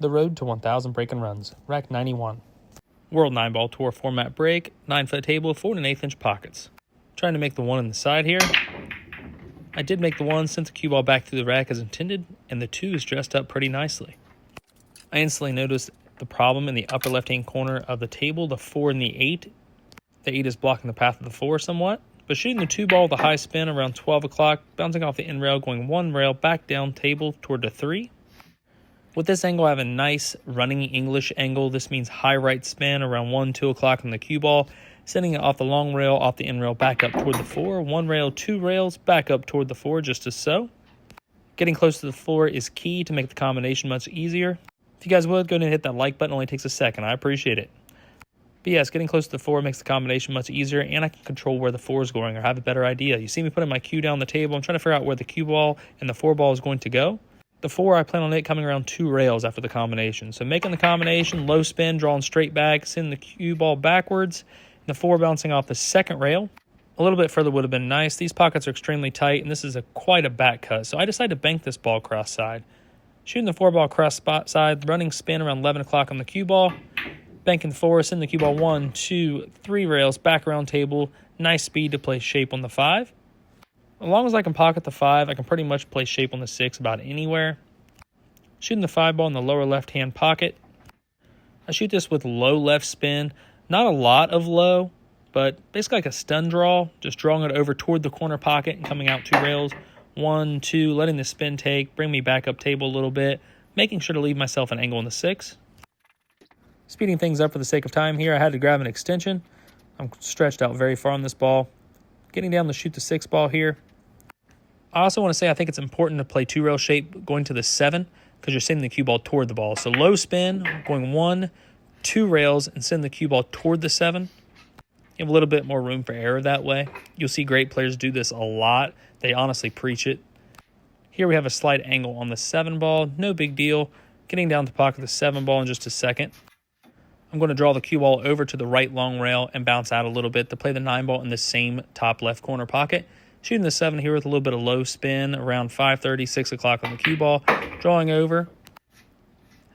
The road to 1,000 break and runs, rack 91. World 9-ball tour format break, 9-foot table, 4 1/8 inch pockets. Trying to make the 1 on the side here. I did make the 1, sent the cue ball back through the rack as intended, and the 2 is dressed up pretty nicely. I instantly noticed the problem in the upper left-hand corner of the table, the 4 and the 8. The 8 is blocking the path of the 4 somewhat, but shooting the 2 ball with a high spin around 12 o'clock, bouncing off the end rail, going 1 rail back down table toward the 3. With this angle, I have a nice running English angle. This means high right spin around 1, 2 o'clock on the cue ball, sending it off the long rail, off the end rail, back up toward the 4. 1 rail, 2 rails, back up toward the 4, just as so. Getting close to the 4 is key to make the combination much easier. If you guys would, go ahead and hit that like button. It only takes a second. I appreciate it. But yes, getting close to the 4 makes the combination much easier, and I can control where the 4 is going or have a better idea. You see me putting my cue down the table. I'm trying to figure out where the cue ball and the 4 ball is going to go. The 4, I plan on it coming around 2 rails after the combination. So making the combination, low spin, drawing straight back, sending the cue ball backwards, and the 4 bouncing off the second rail. A little bit further would have been nice. These pockets are extremely tight, and this is quite a back cut. So I decided to bank this ball cross side. Shooting the 4 ball cross spot side, running spin around 11 o'clock on the cue ball. Banking 4, sending the cue ball 1, 2, 3 rails, back around table. Nice speed to play shape on the 5. As long as I can pocket the 5, I can pretty much play shape on the 6 about anywhere. Shooting the 5 ball in the lower left-hand pocket. I shoot this with low left spin. Not a lot of low, but basically like a stun draw. Just drawing it over toward the corner pocket and coming out 2 rails. 1, 2, letting the spin take, bring me back up table a little bit, making sure to leave myself an angle in the 6. Speeding things up for the sake of time here, I had to grab an extension. I'm stretched out very far on this ball. Getting down to shoot the 6 ball here. I also want to say I think it's important to play 2-rail shape going to the 7 because you're sending the cue ball toward the ball. So low spin, going 1, 2 rails, and send the cue ball toward the 7. You have a little bit more room for error that way. You'll see great players do this a lot. They honestly preach it. Here we have a slight angle on the 7 ball. No big deal. Getting down to pocket the 7 ball in just a second. I'm going to draw the cue ball over to the right long rail and bounce out a little bit to play the 9 ball in the same top left corner pocket. Shooting the 7 here with a little bit of low spin around 5:30, 6 o'clock on the cue ball. Drawing over.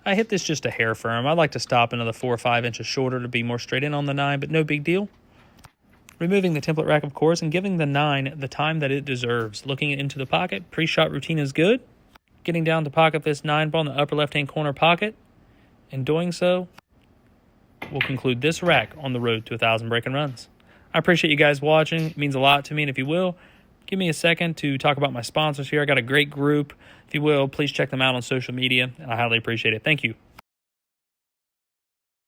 I hit this just a hair firm. I'd like to stop another 4 or 5 inches shorter to be more straight in on the 9, but no big deal. Removing the template rack, of course, and giving the 9 the time that it deserves. Looking into the pocket, pre-shot routine is good. Getting down to pocket this 9 ball in the upper left-hand corner pocket. In doing so, we'll conclude this rack on the road to 1,000 break and runs. I appreciate you guys watching. It means a lot to me, and if you will, give me a second to talk about my sponsors here. I got a great group. If you will, please check them out on social media, and I highly appreciate it. Thank you.